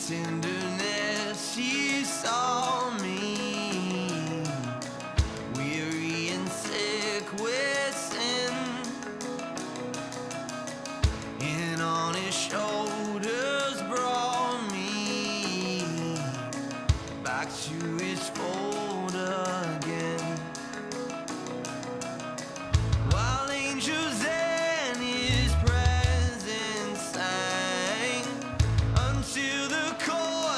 tenderness He saw me, weary and sick with sin, and on His shoulders brought me back to His fold again. While angels in His presence sang until the chorus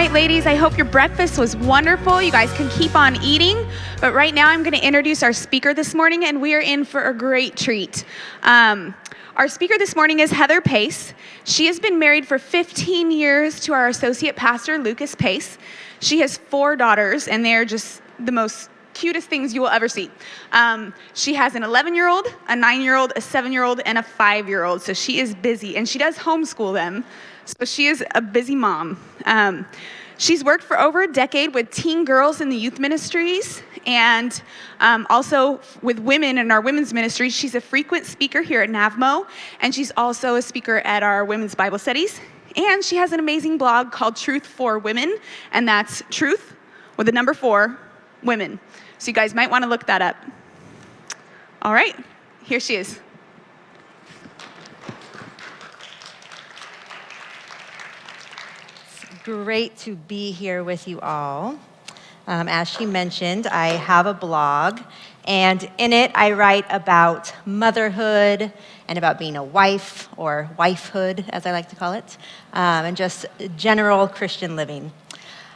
right, ladies, I hope your breakfast was wonderful. You guys can keep on eating. But right now, I'm going to introduce our speaker this morning, and we are in for a great treat. Our speaker this morning is Heather Pace. She has been married for 15 years to our associate pastor, Lucas Pace. She has 4 daughters, and they're just the most cutest things you will ever see. She has an 11-year-old, a 9-year-old, a 7-year-old, and a 5-year-old. So she is busy, and she does homeschool them. So she is a busy mom. She's worked for over a decade with teen girls in the youth ministries and also with women in our women's ministry. She's a frequent speaker here at NAVMO, and she's also a speaker at our women's Bible studies. And she has an amazing blog called Truth for Women, and that's truth with the number 4, women. So you guys might want to look that up. All right, here she is. Great to be here with you all. As she mentioned, I have a blog, and in it I write about motherhood and about being a wife, or wifehood as I like to call it, and just general Christian living.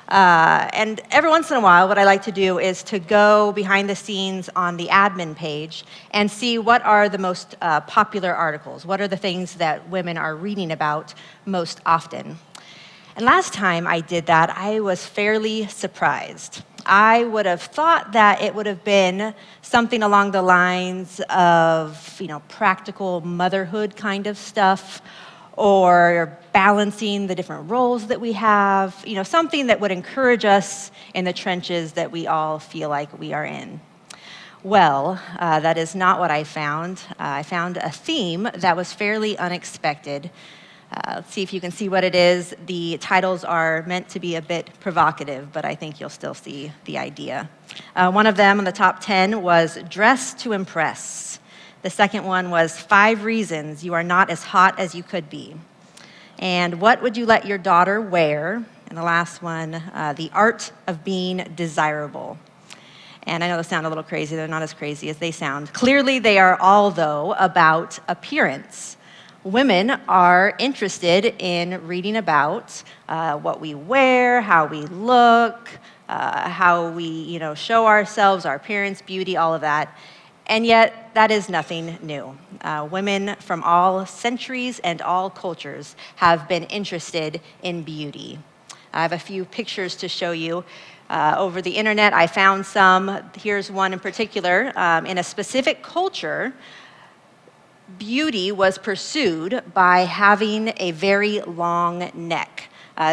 And every once in a while, what I like to do is to go behind the scenes on the admin page and see what are the most popular articles, what are the things that women are reading about most often. And last time I did that, I was fairly surprised. I would have thought that it would have been something along the lines of, practical motherhood kind of stuff, or balancing the different roles that we have, something that would encourage us in the trenches that we all feel like we are in. Well, that is not what I found. I found a theme that was fairly unexpected. Let's see if you can see what it is. The titles are meant to be a bit provocative, but I think you'll still see the idea. One of them on the top 10 was Dress to Impress. The second one was 5 Reasons You Are Not as Hot as You Could Be. And What Would You Let Your Daughter Wear? And the last one, The Art of Being Desirable. And I know those sound a little crazy. They're not as crazy as they sound. Clearly, they are all, though, about appearance. Women are interested in reading about what we wear, how we look, how we, show ourselves, our appearance, beauty, all of that. And yet, that is nothing new. Women from all centuries and all cultures have been interested in beauty. I have a few pictures to show you. Over the internet, I found some. Here's one in particular. In a specific culture, beauty was pursued by having a very long neck.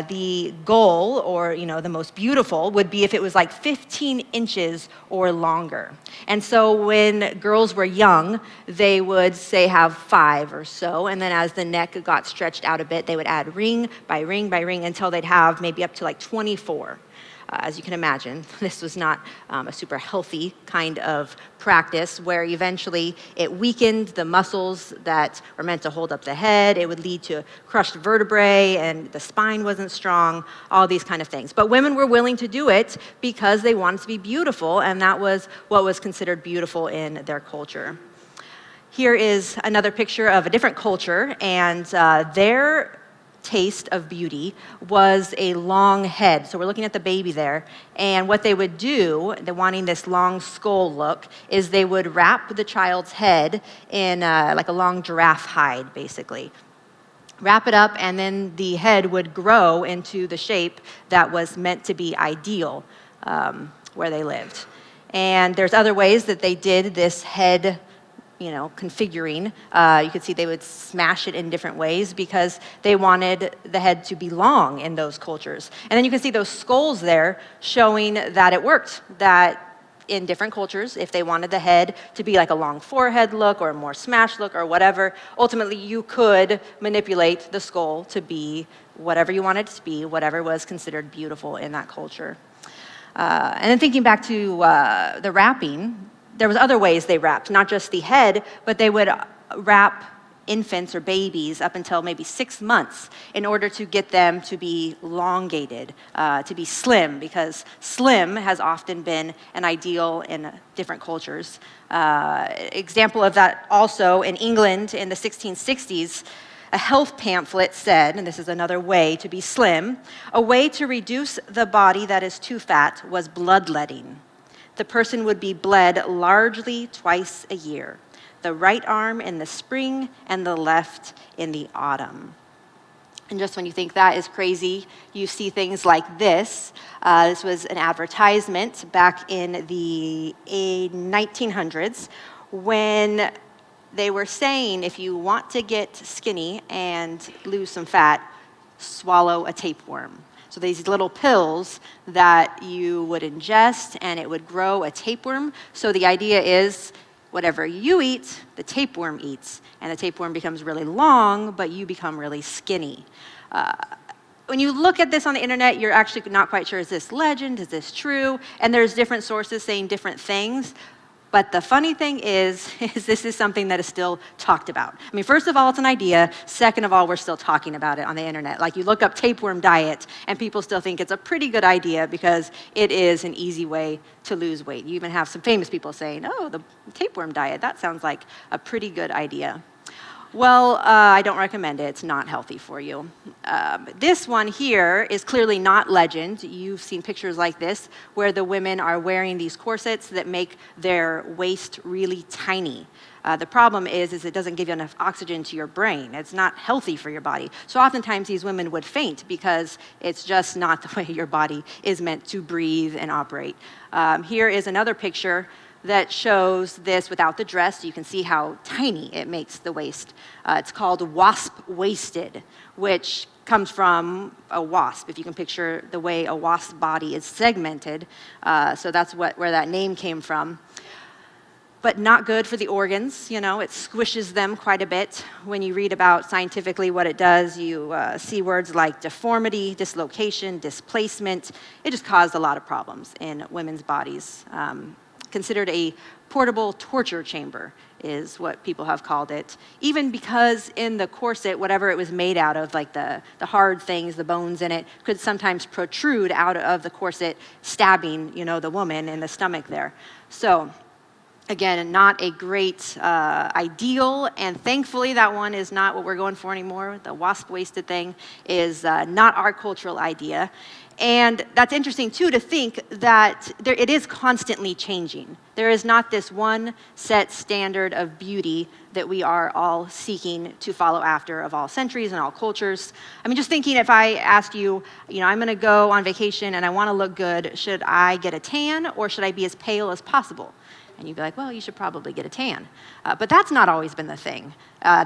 The goal, or the most beautiful, would be if it was like 15 inches or longer. And so when girls were young, they would say have 5 or so, and then as the neck got stretched out a bit, they would add ring by ring by ring until they'd have maybe up to like 24. As you can imagine, this was not a super healthy kind of practice, where eventually it weakened the muscles that were meant to hold up the head. It would lead to crushed vertebrae, and the spine wasn't strong, all these kind of things. But women were willing to do it because they wanted to be beautiful, and that was what was considered beautiful in their culture. Here is another picture of a different culture, and their taste of beauty was a long head. So we're looking at the baby there. And what they would do, they're wanting this long skull look, is they would wrap the child's head in like a long giraffe hide, basically. Wrap it up, and then the head would grow into the shape that was meant to be ideal where they lived. And there's other ways that they did this head configuring. You could see they would smash it in different ways because they wanted the head to be long in those cultures. And then you can see those skulls there showing that it worked, that in different cultures, if they wanted the head to be like a long forehead look or a more smashed look or whatever, ultimately you could manipulate the skull to be whatever you wanted it to be, whatever was considered beautiful in that culture. And then thinking back to the wrapping, there was other ways they wrapped, not just the head, but they would wrap infants or babies up until maybe 6 months in order to get them to be elongated, to be slim, because slim has often been an ideal in different cultures. Example of that also in England in the 1660s, A health pamphlet said, and this is another way to be slim, a way to reduce the body that is too fat was bloodletting. The person would be bled largely twice a year, the right arm in the spring and the left in the autumn. And just when you think that is crazy, you see things like this. This was an advertisement back in the 1900s when they were saying if you want to get skinny and lose some fat, swallow a tapeworm. So these little pills that you would ingest and it would grow a tapeworm. So the idea is whatever you eat, the tapeworm eats. And the tapeworm becomes really long, but you become really skinny. When you look at this on the internet, you're actually not quite sure, is this legend, is this true? And there's different sources saying different things. But the funny thing is this is something that is still talked about. I mean, first of all, it's an idea. Second of all, we're still talking about it on the internet. Like you look up tapeworm diet, and people still think it's a pretty good idea because it is an easy way to lose weight. You even have some famous people saying, oh, the tapeworm diet, that sounds like a pretty good idea. Well, I don't recommend it. It's not healthy for you. This one here is clearly not legend. You've seen pictures like this where the women are wearing these corsets that make their waist really tiny. The problem is it doesn't give you enough oxygen to your brain. It's not healthy for your body. So oftentimes these women would faint because it's just not the way your body is meant to breathe and operate. Here is another picture that shows this without the dress. You can see how tiny it makes the waist. It's called wasp-waisted, which comes from a wasp, if you can picture the way a wasp's body is segmented. So that's where that name came from. But not good for the organs, you know, it squishes them quite a bit. When you read about scientifically what it does, you see words like deformity, dislocation, displacement. It just caused a lot of problems in women's bodies. Considered a portable torture chamber is what people have called it. Even because in the corset, whatever it was made out of, like the hard things, the bones in it, could sometimes protrude out of the corset, stabbing, you know, the woman in the stomach there. So, again, not a great ideal, and thankfully that one is not what we're going for anymore. The wasp-waisted thing is not our cultural idea. And that's interesting, too, to think that it is constantly changing. There is not this one set standard of beauty that we are all seeking to follow after of all centuries and all cultures. I mean, just thinking if I asked you, you know, I'm going to go on vacation and I want to look good, should I get a tan or should I be as pale as possible? And you'd be like, well, you should probably get a tan. But that's not always been the thing.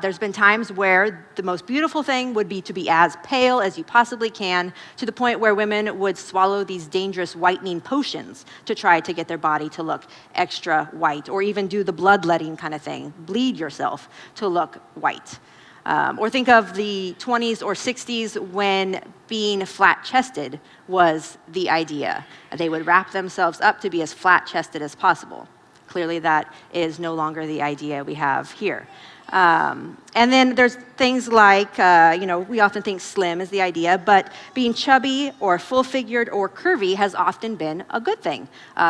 There's been times where the most beautiful thing would be to be as pale as you possibly can, to the point where women would swallow these dangerous whitening potions to try to get their body to look extra white, or even do the bloodletting kind of thing, bleed yourself to look white. Or think of the 20s or 60s when being flat-chested was the idea. They would wrap themselves up to be as flat-chested as possible. Clearly, that is no longer the idea we have here. And then there's things like, you know, we often think slim is the idea, but being chubby or full-figured or curvy has often been a good thing.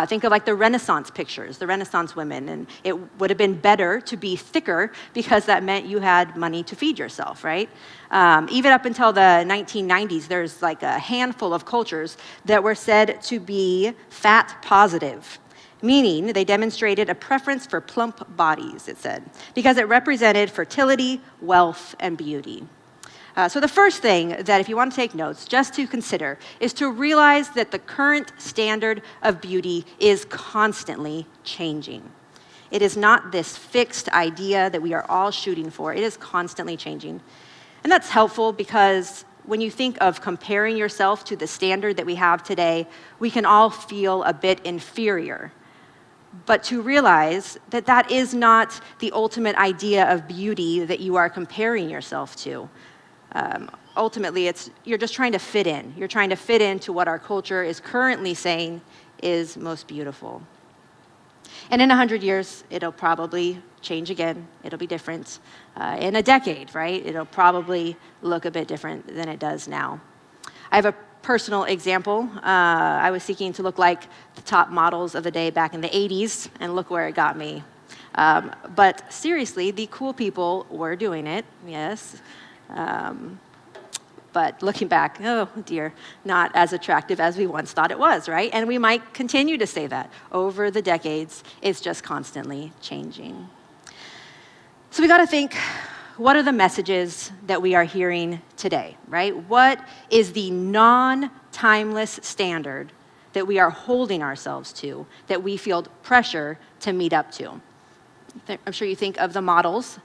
Think of like the Renaissance pictures, the Renaissance women, and it would have been better to be thicker because that meant you had money to feed yourself, right? Even up until the 1990s, there's like a handful of cultures that were said to be fat positive, meaning they demonstrated a preference for plump bodies, it said, because it represented fertility, wealth, and beauty. So the first thing that if you want to take notes, just to consider, is to realize that the current standard of beauty is constantly changing. It is not this fixed idea that we are all shooting for. It is constantly changing. And that's helpful because when you think of comparing yourself to the standard that we have today, we can all feel a bit inferior. But to realize that that is not the ultimate idea of beauty that you are comparing yourself to. Ultimately, you're just trying to fit in. You're trying to fit into what our culture is currently saying is most beautiful. And in 100 years, it'll probably change again. It'll be different. In a decade, right? It'll probably look a bit different than it does now. I have a personal example. I was seeking to look like the top models of the day back in the 80s, and look where it got me. But seriously, the cool people were doing it, yes. But looking back, oh dear, not as attractive as we once thought it was, right? And we might continue to say that over the decades. It's just constantly changing. So we got to think, what are the messages that we are hearing today, right? What is the non-timeless standard that we are holding ourselves to, that we feel pressure to meet up to? I'm sure you think of the models.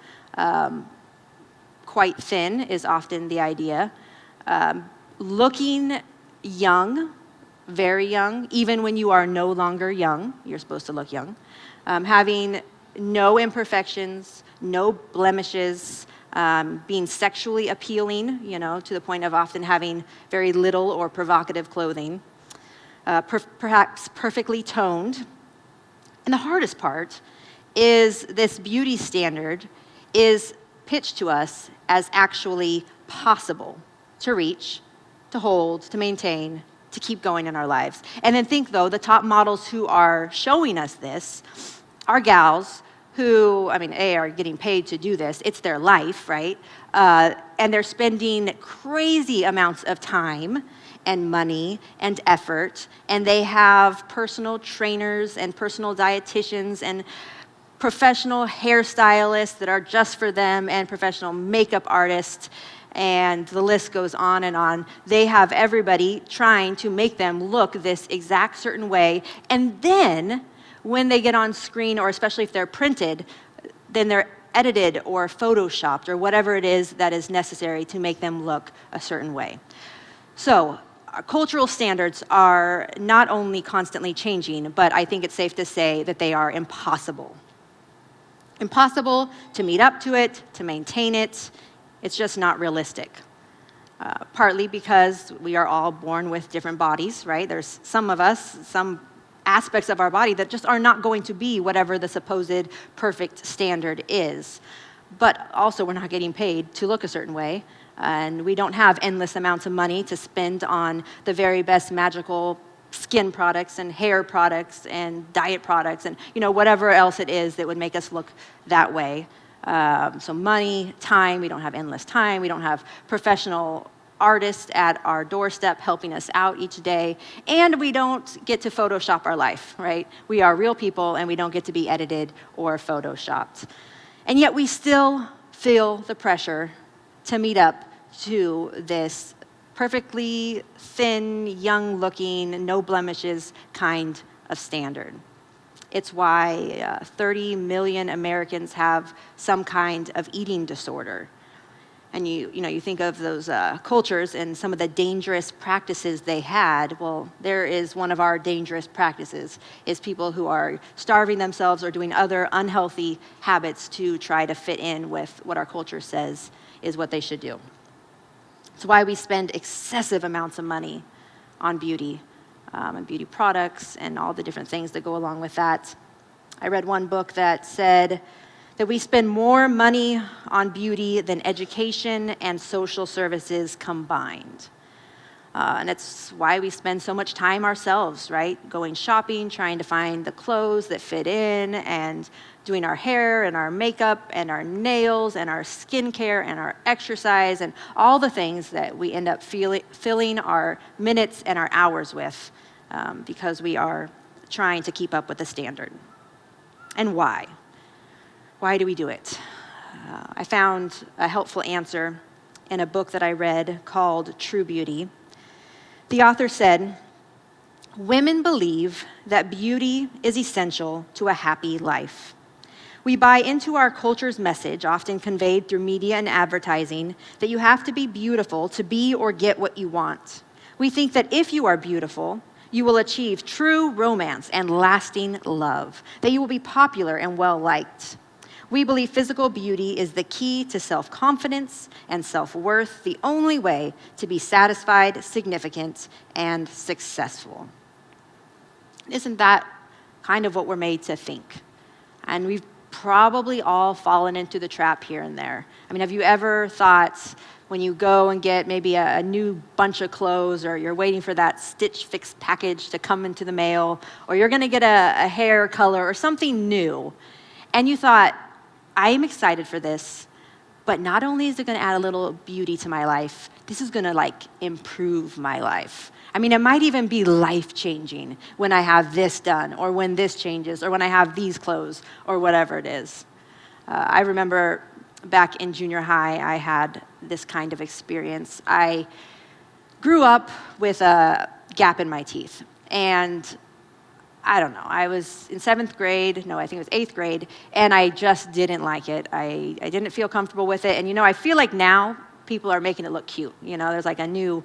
Quite thin is often the idea. Looking young, very young, even when you are no longer young, you're supposed to look young. Having no imperfections, no blemishes, being sexually appealing, to the point of often having very little or provocative clothing, perhaps perfectly toned. And the hardest part is this beauty standard is pitched to us as actually possible to reach, to hold, to maintain, to keep going in our lives. And then think, though, the top models who are showing us this are gals who, are getting paid to do this. It's their life, right? And they're spending crazy amounts of time and money and effort. And they have personal trainers and personal dietitians and professional hairstylists that are just for them and professional makeup artists. And the list goes on and on. They have everybody trying to make them look this exact certain way. And then when they get on screen, or especially if they're printed, then they're edited or photoshopped or whatever it is that is necessary to make them look a certain way. So our cultural standards are not only constantly changing, but I think it's safe to say that they are impossible. Impossible to meet up to it, to maintain it. It's just not realistic. Partly because we are all born with different bodies, right? There's some of us, some aspects of our body that just are not going to be whatever the supposed perfect standard is. But also we're not getting paid to look a certain way, and we don't have endless amounts of money to spend on the very best magical skin products and hair products and diet products and whatever else it is that would make us look that way. So money, time, we don't have endless time. We don't have professional artists at our doorstep helping us out each day. And we don't get to Photoshop our life, right? We are real people and we don't get to be edited or Photoshopped. And yet we still feel the pressure to meet up to this perfectly thin, young-looking, no blemishes kind of standard. It's why 30 million Americans have some kind of eating disorder. And you think of those cultures and some of the dangerous practices they had. Well, there is one of our dangerous practices, is people who are starving themselves or doing other unhealthy habits to try to fit in with what our culture says is what they should do. It's why we spend excessive amounts of money on beauty and beauty products and all the different things that go along with that. I read one book that said that we spend more money on beauty than education and social services combined. And it's why we spend so much time ourselves, right? Going shopping, trying to find the clothes that fit in, and doing our hair and our makeup and our nails and our skincare and our exercise and all the things that we end up filling our minutes and our hours with because we are trying to keep up with the standard. And why? Why do we do it? I found a helpful answer in a book that I read called True Beauty. The author said, "Women believe that beauty is essential to a happy life. We buy into our culture's message, often conveyed through media and advertising, that you have to be beautiful to be or get what you want. We think that if you are beautiful, you will achieve true romance and lasting love, that you will be popular and well-liked. We believe physical beauty is the key to self-confidence and self-worth, the only way to be satisfied, significant, and successful." Isn't that kind of what we're made to think? And we've probably all fallen into the trap here and there. Have you ever thought, when you go and get maybe a new bunch of clothes, or you're waiting for that Stitch Fix package to come into the mail, or you're gonna get a hair color or something new, and you thought, I am excited for this, But not only is it going to add a little beauty to my life, this is going to like improve my life. I mean, it might even be life-changing when I have this done, or when this changes, or when I have these clothes, or whatever it is. I remember back in junior high, I had this kind of experience. I grew up with a gap in my teeth, and I don't know, I was in 7th grade, no, I think it was 8th grade, and I just didn't like it. I didn't feel comfortable with it, and I feel like now people are making it look cute. There's like a new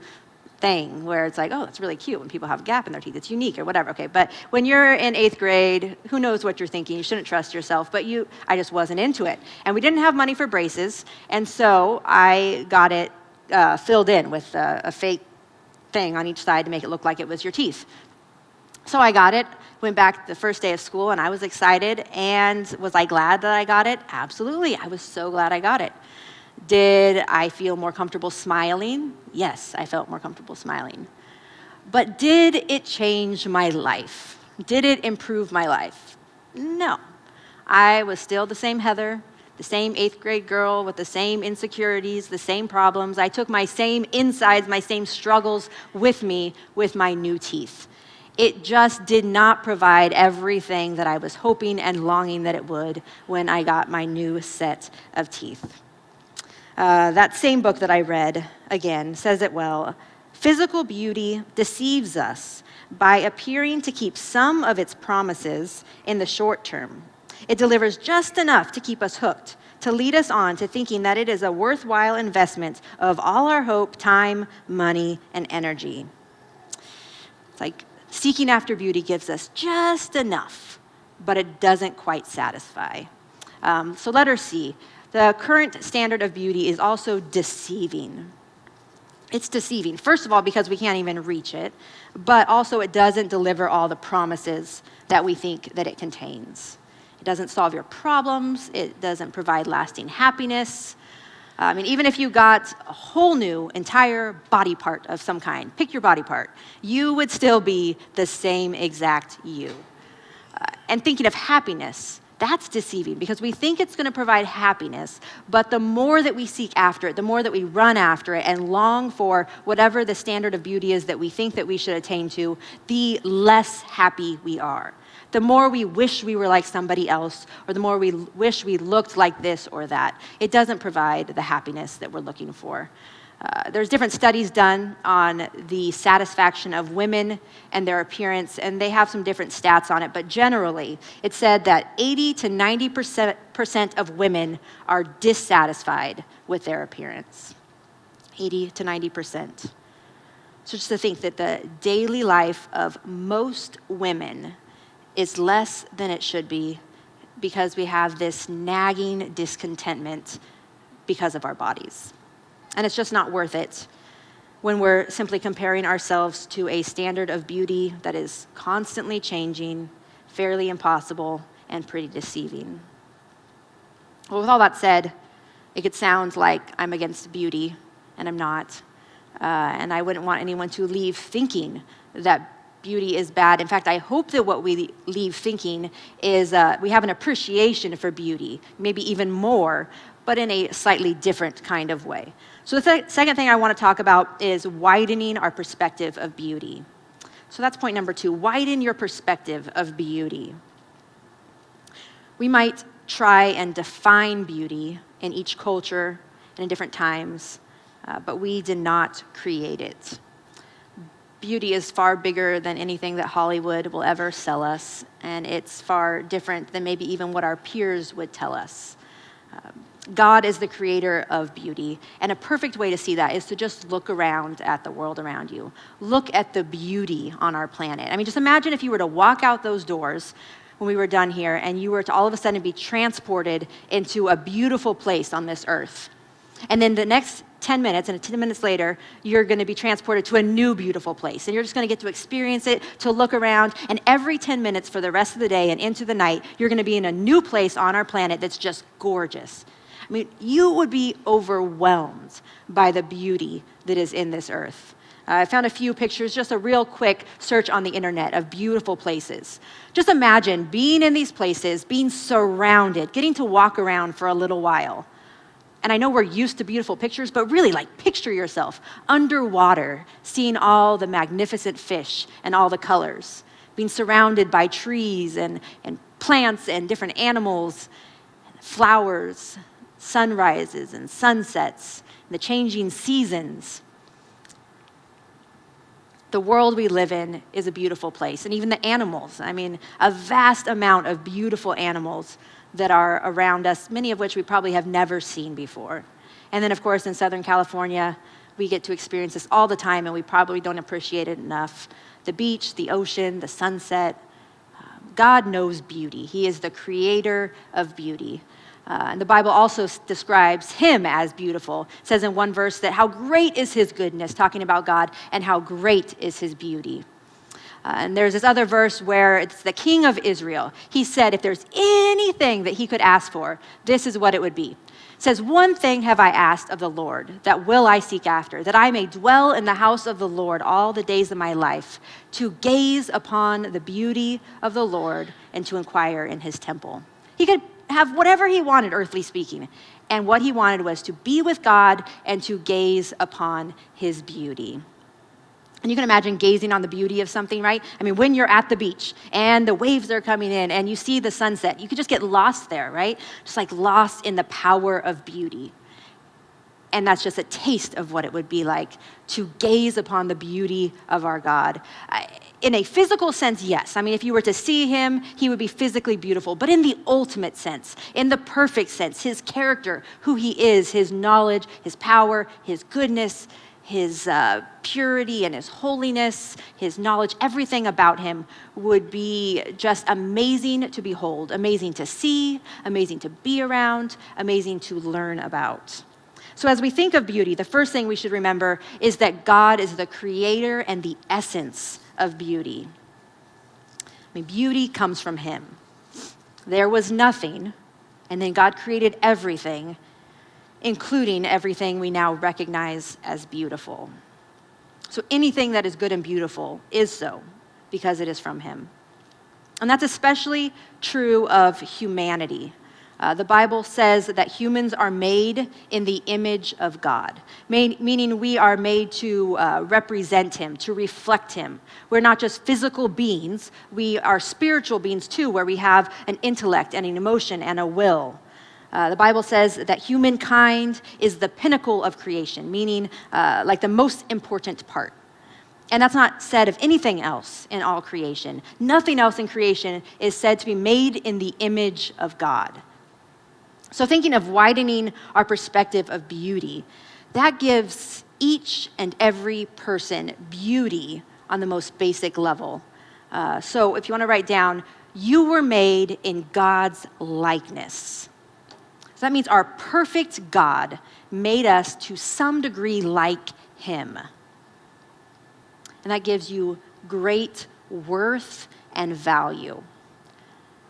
thing where it's like, oh, that's really cute when people have a gap in their teeth. It's unique or whatever. Okay, but when you're in 8th grade, who knows what you're thinking? You shouldn't trust yourself, but I just wasn't into it. And we didn't have money for braces, and so I got it filled in with a fake thing on each side to make it look like it was your teeth. So I got it, went back the first day of school, and I was excited. And was I glad that I got it? Absolutely. I was so glad I got it. Did I feel more comfortable smiling? Yes, I felt more comfortable smiling. But did it change my life? Did it improve my life? No. I was still the same Heather, the same 8th grade girl with the same insecurities, the same problems. I took my same insides, my same struggles with me with my new teeth. It just did not provide everything that I was hoping and longing that it would when I got my new set of teeth. That same book that I read, again, says it well. Physical beauty deceives us by appearing to keep some of its promises in the short term. It delivers just enough to keep us hooked, to lead us on to thinking that it is a worthwhile investment of all our hope, time, money, and energy. It's like seeking after beauty gives us just enough, but it doesn't quite satisfy. So letter C, the current standard of beauty is also deceiving. It's deceiving, first of all, because we can't even reach it, but also it doesn't deliver all the promises that we think that it contains. It doesn't solve your problems. It doesn't provide lasting happiness. Even if you got a whole new entire body part of some kind, pick your body part, you would still be the same exact you. And thinking of happiness, that's deceiving because we think it's going to provide happiness, but the more that we seek after it, the more that we run after it and long for whatever the standard of beauty is that we think that we should attain to, the less happy we are. The more we wish we were like somebody else, or the more we wish we looked like this or that. It doesn't provide the happiness that we're looking for. There's different studies done on the satisfaction of women and their appearance, and they have some different stats on it, but generally, it's said that 80 to 90% of women are dissatisfied with their appearance. 80 to 90%. So just to think that the daily life of most women is less than it should be because we have this nagging discontentment because of our bodies. And it's just not worth it when we're simply comparing ourselves to a standard of beauty that is constantly changing, fairly impossible, and pretty deceiving. Well, with all that said, it could sound like I'm against beauty, and I'm not. And I wouldn't want anyone to leave thinking that beauty is bad. In fact, I hope that what we leave thinking is we have an appreciation for beauty, maybe even more, but in a slightly different kind of way. So the second thing I want to talk about is widening our perspective of beauty. So that's point number 2, widen your perspective of beauty. We might try and define beauty in each culture and in different times, but we did not create it. Beauty is far bigger than anything that Hollywood will ever sell us, and it's far different than maybe even what our peers would tell us. God is the creator of beauty, and a perfect way to see that is to just look around at the world around you. Look at the beauty on our planet. Just imagine if you were to walk out those doors when we were done here, and you were to all of a sudden be transported into a beautiful place on this earth. And then the next 10 minutes, and 10 minutes later, you're going to be transported to a new beautiful place. And you're just going to get to experience it, to look around. And every 10 minutes for the rest of the day and into the night, you're going to be in a new place on our planet that's just gorgeous. You would be overwhelmed by the beauty that is in this earth. I found a few pictures, just a real quick search on the internet of beautiful places. Just imagine being in these places, being surrounded, getting to walk around for a little while. And I know we're used to beautiful pictures, but really, like, picture yourself underwater, seeing all the magnificent fish and all the colors, being surrounded by trees and plants and different animals, flowers, sunrises and sunsets, the changing seasons. The world we live in is a beautiful place, and even the animals. I mean, a vast amount of beautiful animals that are around us, many of which we probably have never seen before. And then, of course, in Southern California, we get to experience this all the time, and we probably don't appreciate it enough. The beach, the ocean, the sunset. God knows beauty. He is the creator of beauty. And the Bible also describes him as beautiful. It says in one verse that how great is his goodness, talking about God, and how great is his beauty. And there's this other verse where it's the king of Israel. He said if there's anything that he could ask for, this is what it would be. It says, one thing have I asked of the Lord, that will I seek after, that I may dwell in the house of the Lord all the days of my life, to gaze upon the beauty of the Lord and to inquire in his temple. He could have whatever he wanted, earthly speaking. And what he wanted was to be with God and to gaze upon his beauty. And you can imagine gazing on the beauty of something, right? I mean, when you're at the beach and the waves are coming in and you see the sunset, you could just get lost there, right? Just like lost in the power of beauty. And that's just a taste of what it would be like to gaze upon the beauty of our God. In a physical sense, yes. I mean, if you were to see him, he would be physically beautiful. But in the ultimate sense, in the perfect sense, his character, who he is, his knowledge, his power, his goodness, his purity and his holiness, his knowledge, everything about him would be just amazing to behold, amazing to see, amazing to be around, amazing to learn about. So as we think of beauty, the first thing we should remember is that God is the creator and the essence of beauty. I mean, beauty comes from him. There was nothing, and then God created everything, including everything we now recognize as beautiful. So anything that is good and beautiful is so because it is from him. And that's especially true of humanity. The Bible says that humans are made in the image of God, meaning we are made to represent him, to reflect him. We're not just physical beings, we are spiritual beings too, where we have an intellect and an emotion and a will. The Bible says that humankind is the pinnacle of creation, meaning like the most important part. And that's not said of anything else in all creation. Nothing else in creation is said to be made in the image of God. So thinking of widening our perspective of beauty, that gives each and every person beauty on the most basic level. So if you want to write down, you were made in God's likeness. So that means our perfect God made us to some degree like him. And that gives you great worth and value,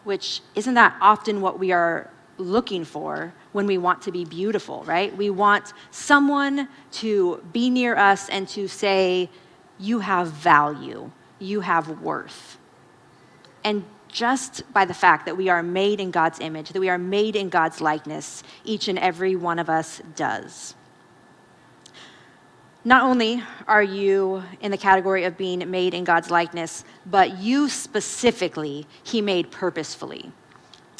which isn't that often what we are looking for when we want to be beautiful, right? We want someone to be near us and to say, you have value, you have worth. And just by the fact that we are made in God's image, that we are made in God's likeness, each and every one of us does. Not only are you in the category of being made in God's likeness, but you specifically, he made purposefully.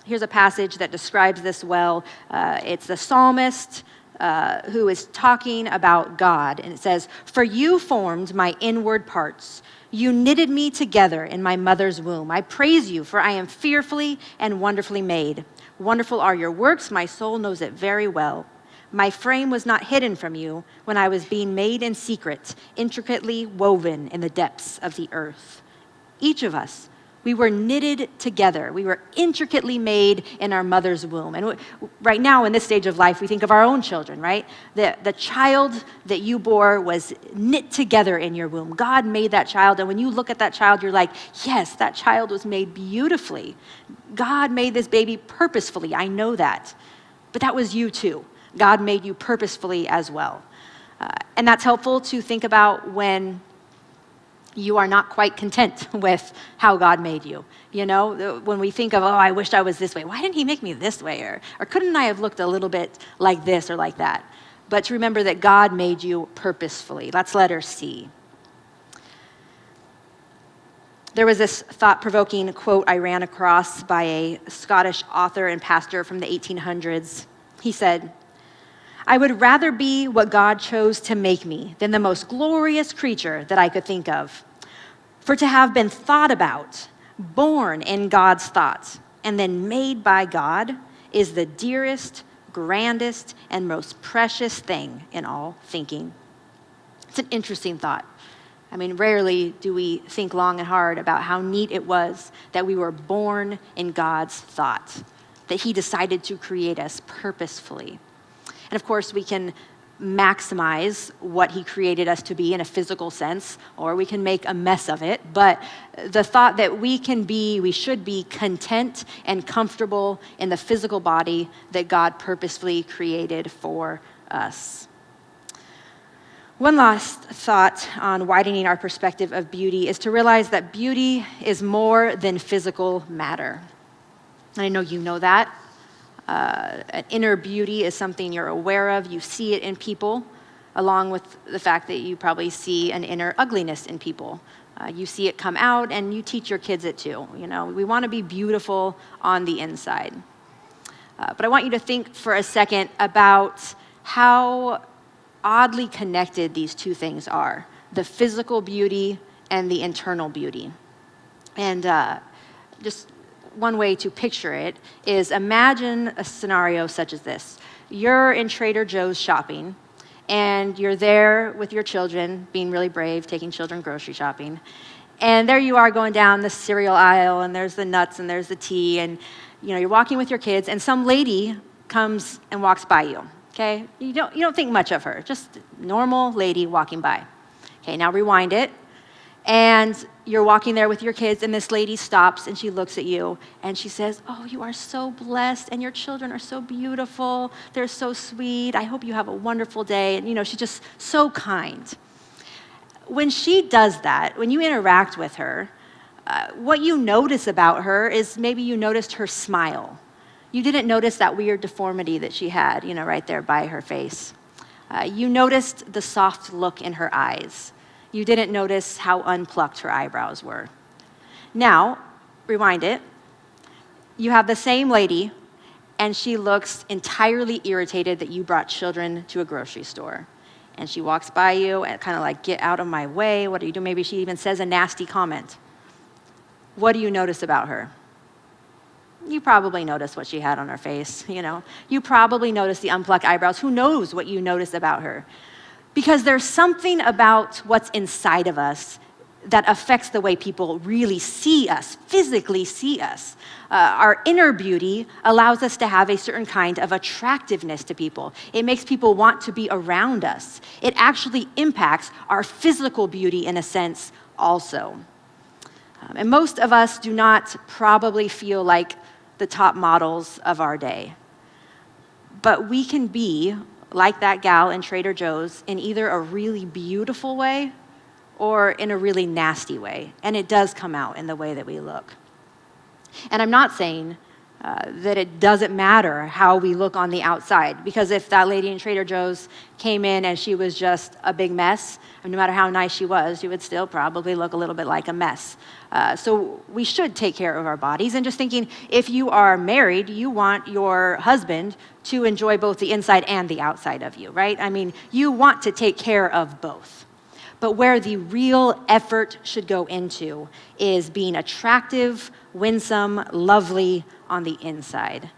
Here's a passage that describes this well. It's the psalmist who is talking about God. And it says, "For you formed my inward parts. You knitted me together in my mother's womb. I praise you, for I am fearfully and wonderfully made. Wonderful are your works. My soul knows it very well. My frame was not hidden from you when I was being made in secret, intricately woven in the depths of the earth." Each of us, we were knitted together. We were intricately made in our mother's womb. And right now, in this stage of life, we think of our own children, right? The child that you bore was knit together in your womb. God made that child, and when you look at that child, you're like, yes, that child was made beautifully. God made this baby purposefully. I know that. But that was you too. God made you purposefully as well. And that's helpful to think about when you are not quite content with how God made you. You know, when we think of, oh, I wished I was this way. Why didn't he make me this way? Or couldn't I have looked a little bit like this or like that? But to remember that God made you purposefully. That's letter C. There was this thought-provoking quote I ran across by a Scottish author and pastor from the 1800s. He said, "I would rather be what God chose to make me than the most glorious creature that I could think of. For to have been thought about, born in God's thoughts, and then made by God is the dearest, grandest, and most precious thing in all thinking." It's an interesting thought. I mean, rarely do we think long and hard about how neat it was that we were born in God's thought, that he decided to create us purposefully. And of course, we can maximize what he created us to be in a physical sense, or we can make a mess of it. But the thought that we should be content and comfortable in the physical body that God purposefully created for us. One last thought on widening our perspective of beauty is to realize that beauty is more than physical matter. And I know you know that. An inner beauty is something you're aware of. You see it in people, along with the fact that you probably see an inner ugliness in people. You see it come out, and you teach your kids it too. You know, we want to be beautiful on the inside. But I want you to think for a second about how oddly connected these two things are, the physical beauty and the internal beauty. And just one way to picture it is imagine a scenario such as this. You're in Trader Joe's shopping, and you're there with your children, being really brave, taking children grocery shopping. And there you are going down the cereal aisle, and there's the nuts and there's the tea, and you're walking with your kids, and some lady comes and walks by you. Okay, you don't think much of her, just a normal lady walking by. Okay, now rewind it, and you're walking there with your kids, and this lady stops, and she looks at you, and she says, "Oh, you are so blessed, and your children are so beautiful. They're so sweet. I hope you have a wonderful day." And she's just so kind. When she does that, when you interact with her, what you notice about her is maybe you noticed her smile. You didn't notice that weird deformity that she had, right there by her face. You noticed the soft look in her eyes. You didn't notice how unplucked her eyebrows were. Now, rewind it. You have the same lady, and she looks entirely irritated that you brought children to a grocery store. And she walks by you and kind of like, "Get out of my way. What are you doing?" Maybe she even says a nasty comment. What do you notice about her? You probably noticed what she had on her face, You probably noticed the unplucked eyebrows. Who knows what you noticed about her? Because there's something about what's inside of us that affects the way people really see us, physically see us. Our inner beauty allows us to have a certain kind of attractiveness to people. It makes people want to be around us. It actually impacts our physical beauty in a sense also. And most of us do not probably feel like the top models of our day. But we can be like that gal in Trader Joe's in either a really beautiful way or in a really nasty way. And it does come out in the way that we look. And I'm not saying that it doesn't matter how we look on the outside, because if that lady in Trader Joe's came in and she was just a big mess, no matter how nice she was, she would still probably look a little bit like a mess. So we should take care of our bodies. And just thinking, if you are married, you want your husband to enjoy both the inside and the outside of you, right? I mean, you want to take care of both. But where the real effort should go into is being attractive, winsome, lovely on the inside.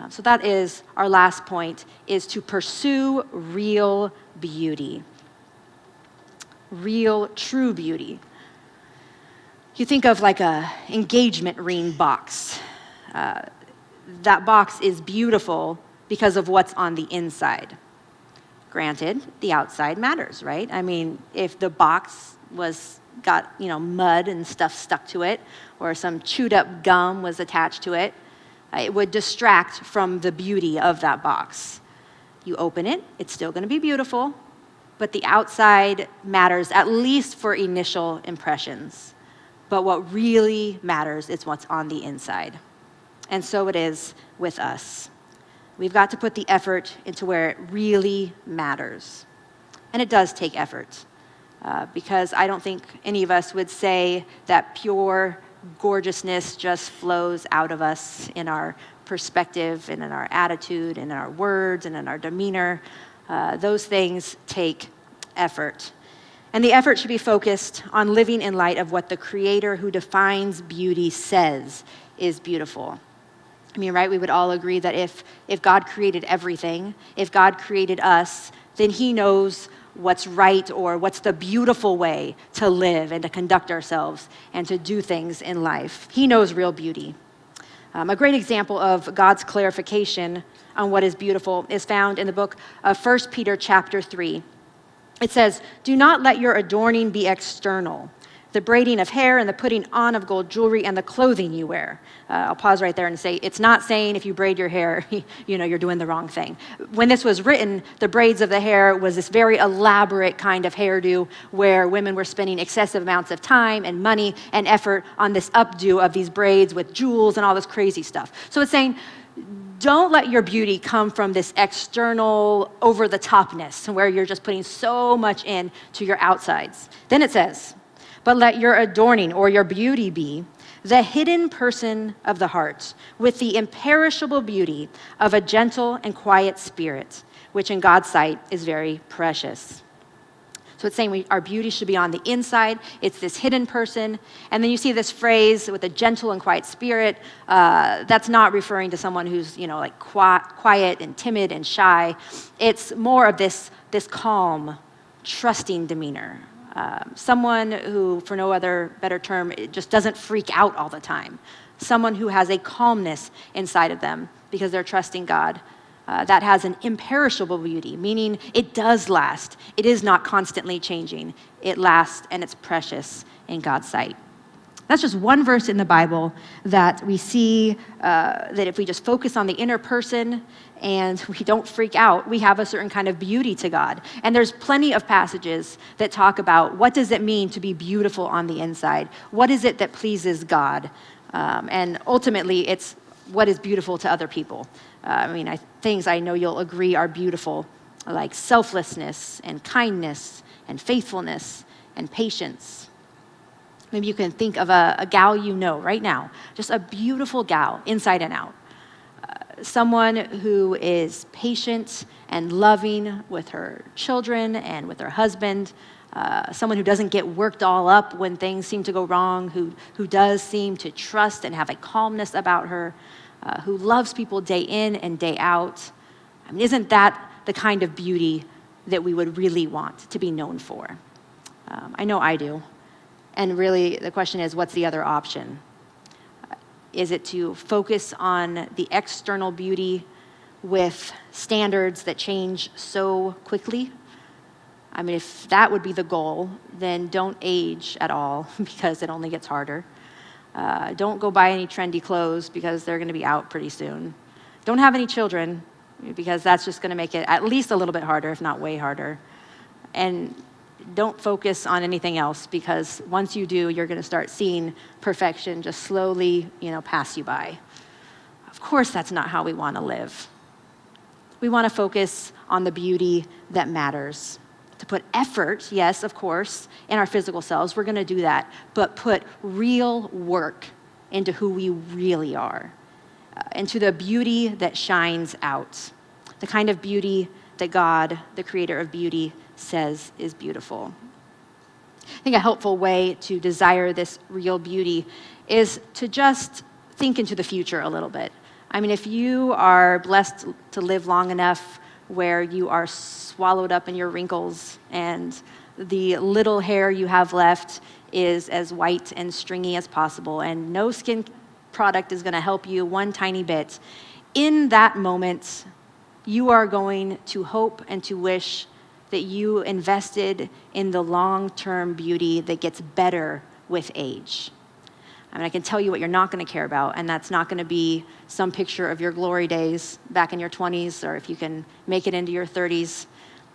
So that is our last point, is to pursue real beauty. Real, true beauty. You think of like a engagement ring box. That box is beautiful because of what's on the inside. Granted, the outside matters, right? I mean, if the box got mud and stuff stuck to it, or some chewed up gum was attached to it, it would distract from the beauty of that box. You open it, it's still going to be beautiful, but the outside matters, at least for initial impressions. But what really matters is what's on the inside. And so it is with us. We've got to put the effort into where it really matters. And it does take effort, because I don't think any of us would say that pure gorgeousness just flows out of us in our perspective and in our attitude and in our words and in our demeanor. Those things take effort. And the effort should be focused on living in light of what the Creator who defines beauty says is beautiful. I mean, right, we would all agree that if God created everything, if God created us, then he knows what's right or what's the beautiful way to live and to conduct ourselves and to do things in life. He knows real beauty. A great example of God's clarification on what is beautiful is found in the book of 1 Peter chapter 3. It says, "Do not let your adorning be external, the braiding of hair and the putting on of gold jewelry and the clothing you wear." I'll pause right there and say, it's not saying if you braid your hair, you're doing the wrong thing. When this was written, the braids of the hair was this very elaborate kind of hairdo where women were spending excessive amounts of time and money and effort on this updo of these braids with jewels and all this crazy stuff. So it's saying, don't let your beauty come from this external over-the-topness where you're just putting so much in to your outsides. Then it says, "But let your adorning or your beauty be the hidden person of the heart with the imperishable beauty of a gentle and quiet spirit, which in God's sight is very precious." So it's saying our beauty should be on the inside. It's this hidden person. And then you see this phrase with a gentle and quiet spirit. That's not referring to someone who's, like quiet and timid and shy. It's more of this calm, trusting demeanor. Someone who, for no other better term, just doesn't freak out all the time. Someone who has a calmness inside of them because they're trusting God. That has an imperishable beauty, meaning it does last. It is not constantly changing. It lasts and it's precious in God's sight. That's just one verse in the Bible that we see that if we just focus on the inner person and we don't freak out, we have a certain kind of beauty to God. And there's plenty of passages that talk about what does it mean to be beautiful on the inside? What is it that pleases God? And ultimately, it's what is beautiful to other people. Things I know you'll agree are beautiful, like selflessness and kindness and faithfulness and patience. Maybe you can think of a gal right now, just a beautiful gal, inside and out. Someone who is patient and loving with her children and with her husband. Someone who doesn't get worked all up when things seem to go wrong, who does seem to trust and have a calmness about her, who loves people day in and day out. Isn't that the kind of beauty that we would really want to be known for? I know I do. And really, the question is, what's the other option? Is it to focus on the external beauty with standards that change so quickly? If that would be the goal, then don't age at all because it only gets harder. Don't go buy any trendy clothes because they're going to be out pretty soon. Don't have any children because that's just going to make it at least a little bit harder, if not way harder. And don't focus on anything else because once you do, you're going to start seeing perfection just slowly, pass you by. Of course, that's not how we want to live. We want to focus on the beauty that matters. To put effort, yes, of course, in our physical selves, we're going to do that, but put real work into who we really are, into the beauty that shines out, the kind of beauty that God, the creator of beauty, says is beautiful. I think a helpful way to desire this real beauty is to just think into the future a little bit. If you are blessed to live long enough where you are swallowed up in your wrinkles and the little hair you have left is as white and stringy as possible and no skin product is going to help you one tiny bit, in that moment, you are going to hope and to wish that you invested in the long-term beauty that gets better with age. I can tell you what you're not going to care about, and that's not going to be some picture of your glory days back in your 20s, or if you can make it into your 30s.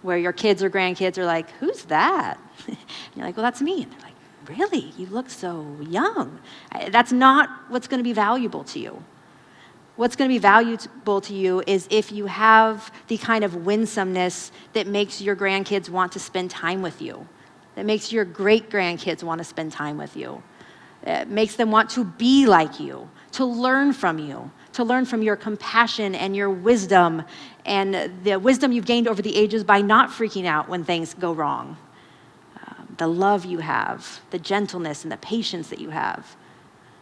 where your kids or grandkids are like, who's that? And you're like, well, that's me. And they're like, really? You look so young. That's not what's going to be valuable to you. What's going to be valuable to you is if you have the kind of winsomeness that makes your grandkids want to spend time with you, that makes your great-grandkids want to spend time with you. It makes them want to be like you, to learn from you, to learn from your compassion and your wisdom and the wisdom you've gained over the ages by not freaking out when things go wrong. The love you have, the gentleness and the patience that you have.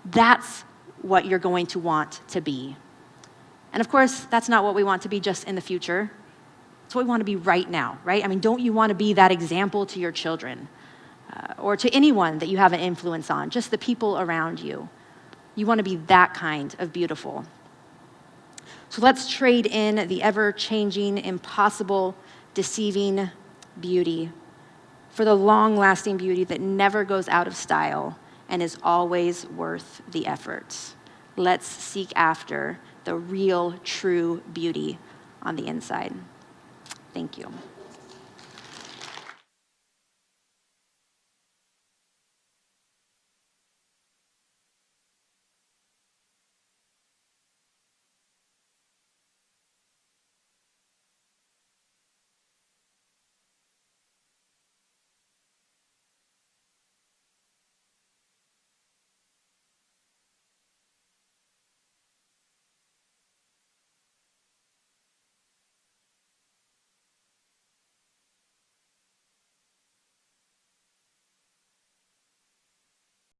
That's what you're going to want to be. And of course, that's not what we want to be just in the future. It's what we want to be right now, right? I mean, don't you want to be that example to your children or to anyone that you have an influence on, just the people around you? You want to be that kind of beautiful. So let's trade in the ever-changing, impossible, deceiving beauty for the long-lasting beauty that never goes out of style and is always worth the effort. Let's seek after the real, true beauty on the inside. Thank you.